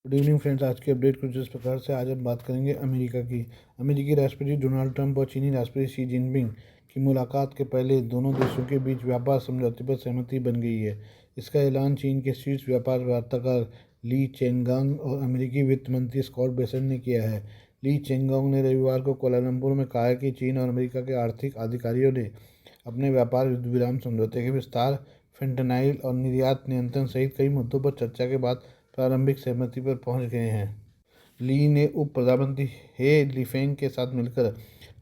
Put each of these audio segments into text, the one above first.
Good evening friends. आज की update कुछ इस प्रकार से। आज हम बात करेंगे अमेरिका की। अमेरिकी राष्ट्रपति डोनाल्ड ट्रंप और चीनी राष्ट्रपति शी जिनपिंग की मुलाकात के पहले दोनों देशों के बीच व्यापार समझौते पर सहमति बन गई है। इसका ऐलान चीन के शीर्ष व्यापार वार्ताकार ली चेंगांग और अमेरिकी वित्त मंत्री स्कॉट बेसेंट ने किया है। ली चेंगांग ने रविवार को कोलालमपुर में कहा कि चीन और अमेरिका के आर्थिक अधिकारियों ने अपने व्यापार युद्ध विराम समझौते के विस्तार, फेंटनाइल और निर्यात नियंत्रण सहित कई मुद्दों पर चर्चा के बाद प्रारंभिक सहमति पर पहुंच गए हैं। ली ने उप प्रधानमंत्री हे लिफेंग के साथ मिलकर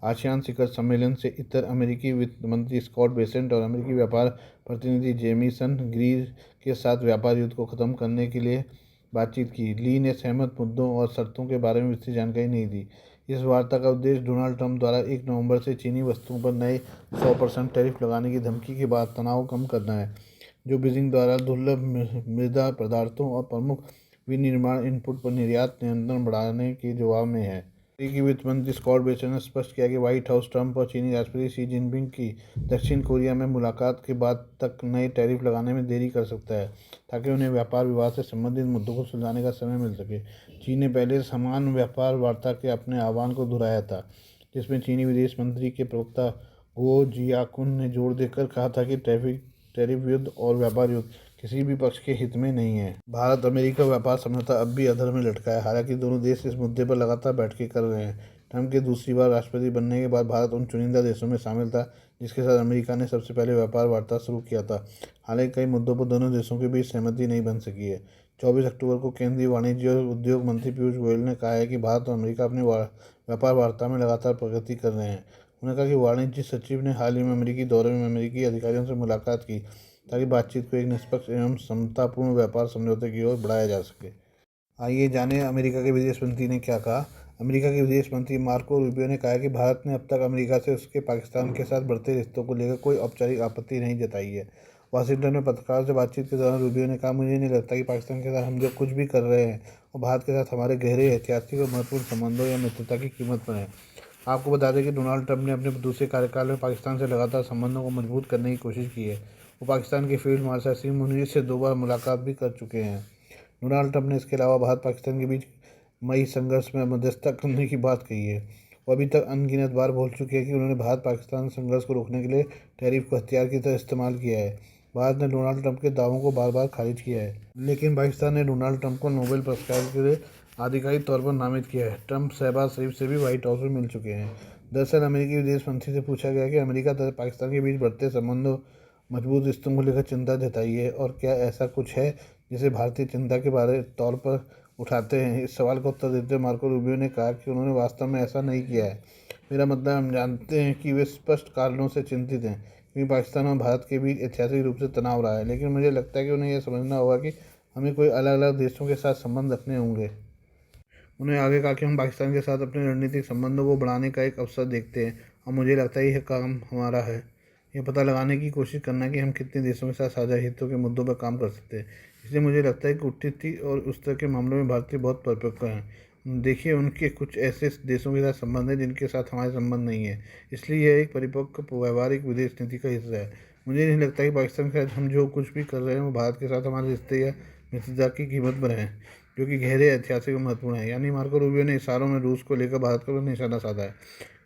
आसियान शिखर सम्मेलन से इतर अमेरिकी वित्त मंत्री स्कॉट बेसेंट और अमेरिकी व्यापार प्रतिनिधि जेमिसन ग्रीर के साथ व्यापार युद्ध को खत्म करने के लिए बातचीत की। ली ने सहमत मुद्दों और शर्तों के बारे में विस्तृत जानकारी नहीं दी। इस वार्ता का उद्देश्य डोनाल्ड ट्रंप द्वारा 1 नवंबर से चीनी वस्तुओं पर नए 100% टैरिफ लगाने की धमकी के बाद तनाव कम करना है, जो बीजिंग द्वारा दुर्लभ मृदा पदार्थों और प्रमुख विनिर्माण इनपुट पर निर्यात नियंत्रण बढ़ाने के जवाब में है। अमेरिकी वित्त मंत्री स्कॉट बेसेंट ने स्पष्ट किया कि व्हाइट हाउस ट्रंप और चीनी राष्ट्रपति शी जिनपिंग की दक्षिण कोरिया में मुलाकात के बाद तक नए टैरिफ लगाने में देरी कर सकता है, ताकि उन्हें व्यापार विवाद से संबंधित मुद्दों को सुलझाने का समय मिल सके। चीन ने पहले समान व्यापार वार्ता के अपने आह्वान को दोहराया था, जिसमें चीनी विदेश मंत्री के प्रवक्ता गो जियाकुन ने जोर देकर कहा था कि टैरिफ युद्ध और व्यापार युद्ध किसी भी पक्ष के हित में नहीं है। भारत अमेरिका व्यापार समझौता अब भी अधर में लटका है। हालांकि दोनों देश इस मुद्दे पर लगातार बैठकें कर रहे हैं। ट्रंप के दूसरी बार राष्ट्रपति बनने के बाद भारत उन चुनिंदा देशों में शामिल था जिसके साथ अमेरिका ने सबसे पहले व्यापार वार्ता शुरू किया था। हालांकि कई मुद्दों पर दोनों देशों के बीच सहमति नहीं बन सकी है। 24 अक्टूबर को केंद्रीय वाणिज्य और उद्योग मंत्री पीयूष गोयल ने कहा है कि भारत और अमेरिका अपनी व्यापार वार्ता में लगातार प्रगति कर रहे हैं। उन्होंने कहा कि वाणिज्य सचिव ने हाल ही में अमेरिकी दौरे में अमेरिकी अधिकारियों से मुलाकात की, ताकि बातचीत को एक निष्पक्ष एवं समतापूर्ण व्यापार समझौते की ओर बढ़ाया जा सके। आइए जानें अमेरिका के विदेश मंत्री ने क्या कहा। अमेरिका के विदेश मंत्री मार्को रूबियो ने कहा कि भारत ने अब तक अमेरिका से उसके पाकिस्तान के साथ बढ़ते रिश्तों को लेकर कोई औपचारिक आपत्ति नहीं जताई है। वाशिंगटन में पत्रकारों से बातचीत के दौरान रूबियो ने कहा, मुझे नहीं लगता कि पाकिस्तान के साथ हम जो कुछ भी कर रहे हैं और भारत के साथ हमारे गहरे ऐतिहासिक और महत्वपूर्ण संबंधों या मित्रता की कीमत पर है। आपको बता दें कि डोनाल्ड ट्रंप ने अपने दूसरे कार्यकाल में पाकिस्तान से लगातार संबंधों को मजबूत करने की कोशिश की है। वो पाकिस्तान के फील्ड मार्शल असीम मुनीर से 2 बार मुलाकात भी कर चुके हैं। डोनाल्ड ट्रंप ने इसके अलावा भारत पाकिस्तान के बीच मई संघर्ष में मध्यस्थता करने की बात कही है। वो अभी तक अनगिनत बार बोल चुके हैं कि उन्होंने भारत पाकिस्तान संघर्ष को रोकने के लिए टैरिफ को हथियार की तरह इस्तेमाल किया है। भारत ने डोनाल्ड ट्रंप के दावों को बार बार खारिज किया है, लेकिन पाकिस्तान ने डोनाल्ड ट्रंप को नोबेल पुरस्कार के लिए आधिकारिक तौर पर नामित किया है। ट्रंप शहबाज शरीफ से भी व्हाइट हाउस में मिल चुके हैं। दरअसल अमेरिकी विदेश मंत्री से पूछा गया कि अमेरिका तथा पाकिस्तान के बीच बढ़ते संबंधों मजबूत रिश्तों को लेकर चिंता जताई है और क्या ऐसा कुछ है जिसे भारतीय चिंता के बारे तौर पर उठाते हैं। इस सवाल का उत्तर देते हुए मार्को रूबियो ने कहा कि उन्होंने वास्तव में ऐसा नहीं किया है। मेरा मतलब, हम जानते हैं कि वे स्पष्ट कारणों से चिंतित हैं, क्योंकि पाकिस्तान और भारत के बीच ऐतिहासिक रूप से तनाव रहा है, लेकिन मुझे लगता है कि उन्हें यह समझना होगा कि हमें कोई अलग अलग देशों के साथ संबंध रखने होंगे। उन्होंने आगे कहा कि हम पाकिस्तान के साथ अपने रणनीतिक संबंधों को बढ़ाने का एक अवसर देखते हैं और मुझे लगता है यह काम हमारा है यह पता लगाने की कोशिश करना कि हम कितने देशों के साथ साझा हितों के मुद्दों पर काम कर सकते हैं। इसलिए मुझे लगता है कि कूटनीति और उस तरह के मामलों में भारतीय बहुत परिपक्व हैं। देखिए, उनके कुछ ऐसे देशों के साथ संबंध हैं जिनके साथ हमारे संबंध नहीं है, इसलिए यह एक परिपक्व व्यवहारिक विदेश नीति का हिस्सा है। मुझे नहीं लगता कि पाकिस्तान के साथ हम जो कुछ भी कर रहे हैं वो भारत के साथ हमारे रिश्ते या मित्रता की कीमत पर है, जो कि गहरे ऐतिहासिक और महत्वपूर्ण है। यानी मार्को रूबियो ने इशारों में रूस को लेकर भारत पर निशाना साधा है,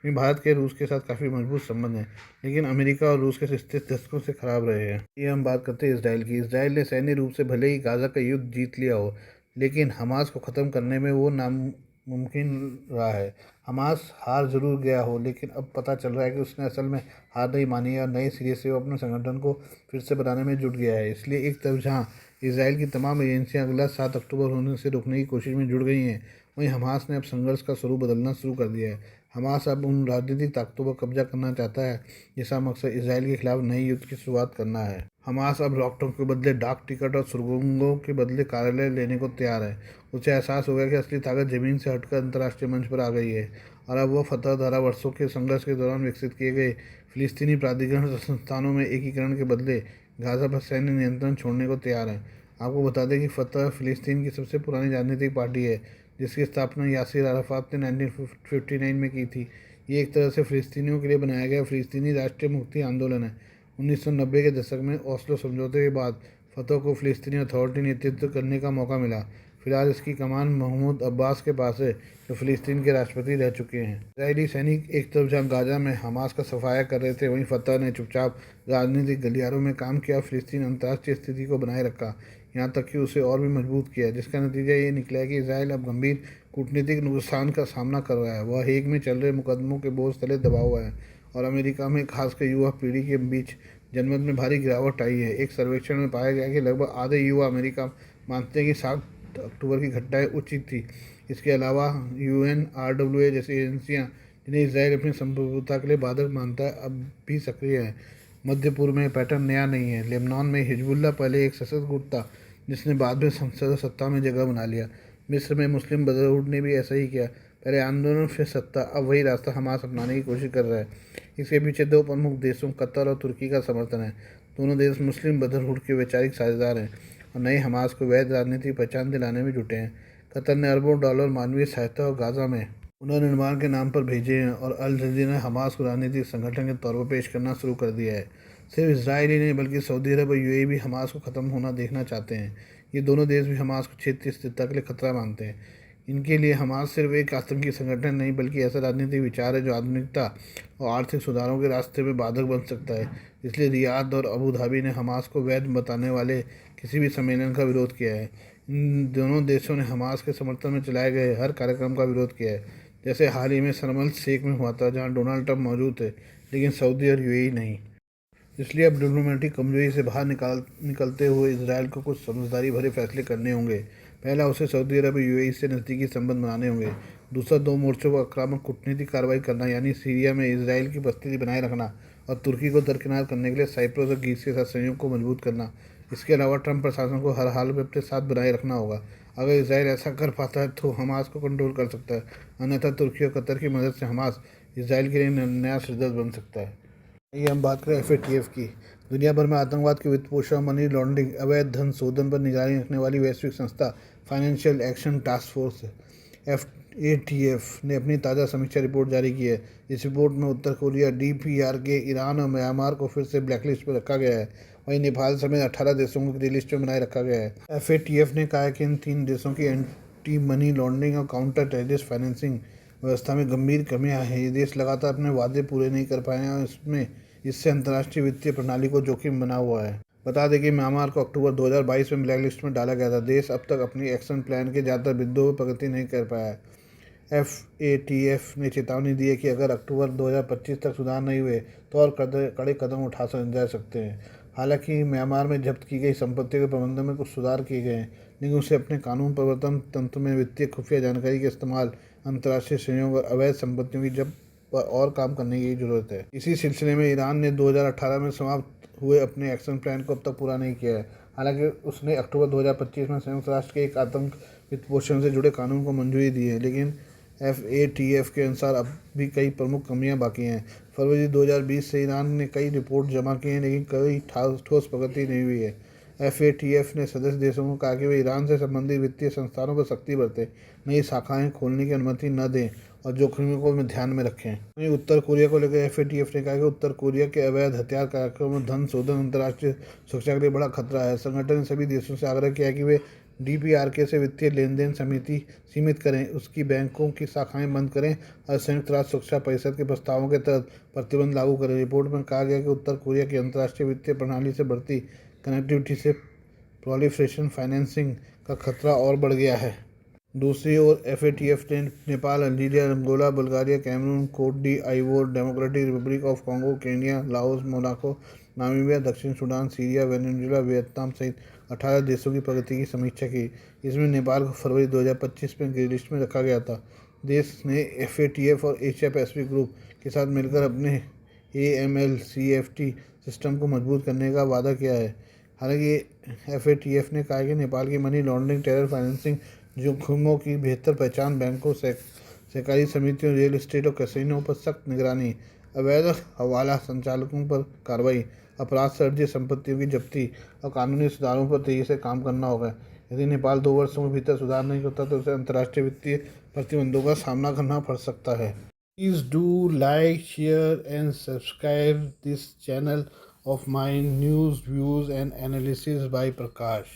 क्योंकि भारत के रूस के साथ काफ़ी मजबूत संबंध हैं, लेकिन अमेरिका और रूस के रिश्ते दशकों से खराब रहे हैं। ये हम बात करते हैं इसराइल की। इसराइल ने सैन्य रूप से भले ही गाज़ा का युद्ध जीत लिया हो, लेकिन हमास को ख़त्म करने में वो नामुमकिन रहा है। हमास हार जरूर गया हो, लेकिन अब पता चल रहा है कि उसने असल में हार नहीं मानी है और नए सिरे से वो अपने संगठन को फिर से बनाने में जुट गया है। इसलिए एक तरफ जहाँ इसराइल की तमाम एजेंसियां अगला 7 अक्टूबर होने से रोकने की कोशिश में जुड़ गई हैं, वहीं हमास ने अब संघर्ष का स्वरूप बदलना शुरू कर दिया है। हमास अब उन राजनीतिक ताकतों पर कब्जा करना चाहता है जिसका मकसद इसराइल के खिलाफ नए युद्ध की शुरुआत करना है। हमास अब रॉकेटों के बदले डाक टिकट और सुरंगों के बदले कार्यालय लेने को तैयार है। उसे एहसास हो गया कि असली ताकत जमीन से हटकर अंतर्राष्ट्रीय मंच पर आ गई है और अब वह फतह द्वारा वर्षों के संघर्ष के दौरान विकसित किए गए फिलिस्तीनी प्राधिकरण संस्थानों में एकीकरण के बदले गाज़ा पर सैन्य नियंत्रण छोड़ने को तैयार है। आपको बता दें कि फतह फिलिस्तीन की सबसे पुरानी राजनीतिक पार्टी है, जिसकी स्थापना यासिर अराफात ने 1959 में की थी। ये एक तरह से फिलिस्तीनियों के लिए बनाया गया फिलिस्तीनी राष्ट्रीय मुक्ति आंदोलन है। 1990 के दशक में ओस्लो समझौते के बाद फतह को फिलिस्तीनी अथॉरिटी नेतृत्व करने का मौका मिला। फिलहाल इसकी कमान महमूद अब्बास के पास है, जो फ़िलिस्तीन के राष्ट्रपति रह चुके हैं। इजरायली सैनिक एक तरफ जहां गाजा में हमास का सफाया कर रहे थे, वहीं फतह ने चुपचाप राजनीतिक गलियारों में काम किया, फ़िलिस्तीन अंतर्राष्ट्रीय स्थिति को बनाए रखा, यहाँ तक कि उसे और भी मजबूत किया, जिसका नतीजा ये निकला है कि इसराइल अब गंभीर कूटनीतिक नुकसान का सामना कर रहा है। वह हेग में चल रहे मुकदमों के बोझ तले दबा हुआ है और अमेरिका में खासकर युवा पीढ़ी के बीच जनमत में भारी गिरावट आई है। एक सर्वेक्षण में पाया गया कि लगभग आधे युवा अमेरिका मानते हैं कि 7 अक्टूबर की घटनाएं उचित थी। इसके अलावा UNRWA जैसी एजेंसियां, जिन्हें इसराइल अपनी संप्रभुता के लिए बाधक मानता है, अब भी सक्रिय है। मध्य पूर्व में पैटर्न नया नहीं है। लेबनान में हिजबुल्लाह पहले एक सशक्त गुट था, जिसने बाद में संसद सत्ता में जगह बना लिया। मिस्र में मुस्लिम ब्रदरहुड ने भी ऐसा ही किया, पहले आंदोलन फिर सत्ता। अब वही रास्ता हमास अपनाने की कोशिश कर रहा है। इसके पीछे 2 प्रमुख देशों कतर और तुर्की का समर्थन है। दोनों देश मुस्लिम ब्रदरहुड के वैचारिक साझेदार हैं और नए हमास को वैध राजनीतिक पहचान दिलाने में जुटे हैं। कतर ने अरबों डॉलर मानवीय सहायता और गाजा में पुनर्निर्माण के नाम पर भेजे हैं और अल जजीरा ने हमास को राजनीतिक संगठन के तौर पर पेश करना शुरू कर दिया है। सिर्फ इसराइल ही नहीं, बल्कि सऊदी अरब और UAE भी हमास को ख़त्म होना देखना चाहते हैं। ये दोनों देश भी हमास को क्षेत्रीय स्थिरता के लिए खतरा मानते हैं। इनके लिए हमास सिर्फ एक आतंकी संगठन नहीं, बल्कि ऐसा राजनीतिक विचार है जो आधुनिकता और आर्थिक सुधारों के रास्ते में बाधक बन सकता है। इसलिए रियाद और अबू धाबी ने हमास को वैध बताने वाले किसी भी सम्मेलन का विरोध किया है। इन दोनों देशों ने हमास के समर्थन में चलाए गए हर कार्यक्रम का विरोध किया है, जैसे हाल ही में शर्म अल शेख में हुआ था, जहाँ डोनाल्ड ट्रंप मौजूद थे, लेकिन सऊदी और UAE नहीं। इसलिए अब डिप्लोमेटिक कमजोरी से बाहर निकलते हुए इसराइल को कुछ समझदारी भरे फैसले करने होंगे। पहला, उसे सऊदी अरब और UAE से नज़दीकी संबंध बनाने होंगे। दूसरा, 2 मोर्चों पर आक्रामक कूटनीतिक कार्रवाई करना, यानी सीरिया में इसराइल की उपस्थिति बनाए रखना और तुर्की को दरकिनार करने के लिए साइप्रस और ग्रीस के साथ सहयोग को मजबूत करना। इसके अलावा ट्रंप प्रशासन को हर हाल में अपने साथ बनाए रखना होगा। अगर इसराइल ऐसा कर पाता है तो हमास को कंट्रोल कर सकता है, अन्यथा तुर्की और कतर की मदद से हमास इसराइल के लिए नया सिरदर्द बन सकता है। आइए हम बात करें FATF की। दुनिया भर में आतंकवाद के वित्त पोषण, मनी लॉन्ड्रिंग, अवैध धन शोधन पर निगरानी रखने वाली वैश्विक संस्था financial action task force FATF ने अपनी ताज़ा समीक्षा रिपोर्ट जारी की है। इस रिपोर्ट में उत्तर कोरिया, DPRK, ईरान और म्यांमार को फिर से ब्लैकलिस्ट पर रखा गया है। वहीं नेपाल समेत 18 देशों को ग्रे लिस्ट में बनाए रखा गया है। FATF ने कहा है कि इन 3 देशों की एंटी मनी लॉन्ड्रिंग और काउंटर टेररिस्ट फाइनेंसिंग व्यवस्था में गंभीर कमियां हैं। ये देश लगातार अपने वादे पूरे नहीं कर पाए हैं और इससे अंतर्राष्ट्रीय वित्तीय प्रणाली को जोखिम बना हुआ है। बता दें कि म्यांमार को अक्टूबर 2022 में ब्लैक लिस्ट में डाला गया था। देश अब तक अपनी एक्शन प्लान के ज़्यादातर बिंदुओं पर प्रगति नहीं कर पाया है। FATF ने चेतावनी दी है कि अगर अक्टूबर 2025 तक सुधार नहीं हुए तो और कड़े कदम उठा जा सकते हैं। हालांकि म्यांमार में जब्त की गई संपत्तियों के प्रबंधन में कुछ सुधार किए गए हैं, लेकिन उसे अपने कानून प्रवर्तन तंत्र में वित्तीय खुफिया जानकारी के इस्तेमाल, अंतर्राष्ट्रीय सहयोग और अवैध संपत्तियों की जब्त पर और काम करने की जरूरत है। इसी सिलसिले में ईरान ने 2018 में समाप्त हुए अपने एक्शन प्लान को अब तक पूरा नहीं किया है। हालांकि उसने अक्टूबर 2025 में संयुक्त राष्ट्र के एक आतंक वित्त पोषण से जुड़े कानून को मंजूरी दी है, लेकिन FATF के अनुसार अब भी कई प्रमुख कमियां बाकी हैं। फरवरी 2020 से ईरान ने कई रिपोर्ट जमा की हैं, लेकिन कोई ठोस प्रगति नहीं हुई है। FATF ने सदस्य देशों को कहा कि वे ईरान से संबंधित वित्तीय संस्थानों पर सख्ती बरतें, नई शाखाएं खोलने की अनुमति न दें और जोखिमों को ध्यान में रखें। वहीं उत्तर कोरिया को लेकर FATF ने कहा कि उत्तर कोरिया के अवैध हथियार कार्यक्रमों में धन शोधन अंतर्राष्ट्रीय सुरक्षा के लिए बड़ा खतरा है। संगठन ने सभी देशों से आग्रह किया है कि वे DPRK से वित्तीय लेन देन समिति सीमित करें, उसकी बैंकों की शाखाएं बंद करें और संयुक्त राष्ट्र सुरक्षा परिषद के प्रस्तावों के तहत प्रतिबंध लागू करें। रिपोर्ट में कहा गया कि उत्तर कोरिया की अंतर्राष्ट्रीय वित्तीय प्रणाली से बढ़ती कनेक्टिविटी से प्रोलिफरेशन फाइनेंसिंग का खतरा और बढ़ गया है। दूसरी ओर FATF ने Nepal, Algeria, Angola, Bulgaria, Cameroon, Cote d'Ivoire, Democratic Republic of Congo, Kenya, Laos, Monaco, Namibia, दक्षिण सूडान, सीरिया, वेनेजुएला, वियतनाम सहित 18 देशों की प्रगति की समीक्षा की। इसमें नेपाल को फरवरी 2025 में ग्रे लिस्ट में रखा गया था। देश ने FATF और एशिया पैसिफिक ग्रुप के साथ मिलकर अपने AML-CFT सिस्टम को मजबूत करने का वादा किया है। हालांकि FATF ने कहा कि नेपाल की मनी लॉन्ड्रिंग, टेरर फाइनेंसिंग जोखिमों की बेहतर पहचान, बैंकों, सहकारी समितियों, रियल एस्टेट और कैसीनो पर सख्त निगरानी, अवैध हवाला संचालकों पर कार्रवाई, अपराध से अर्जित संपत्तियों की जब्ती और कानूनी सुधारों पर तेजी से काम करना होगा। यदि नेपाल 2 वर्षों के भीतर सुधार नहीं करता तो उसे अंतर्राष्ट्रीय वित्तीय प्रतिबंधों का सामना करना पड़ सकता है। Please do like, share and subscribe this channel of my news, views and analysis by Prakash.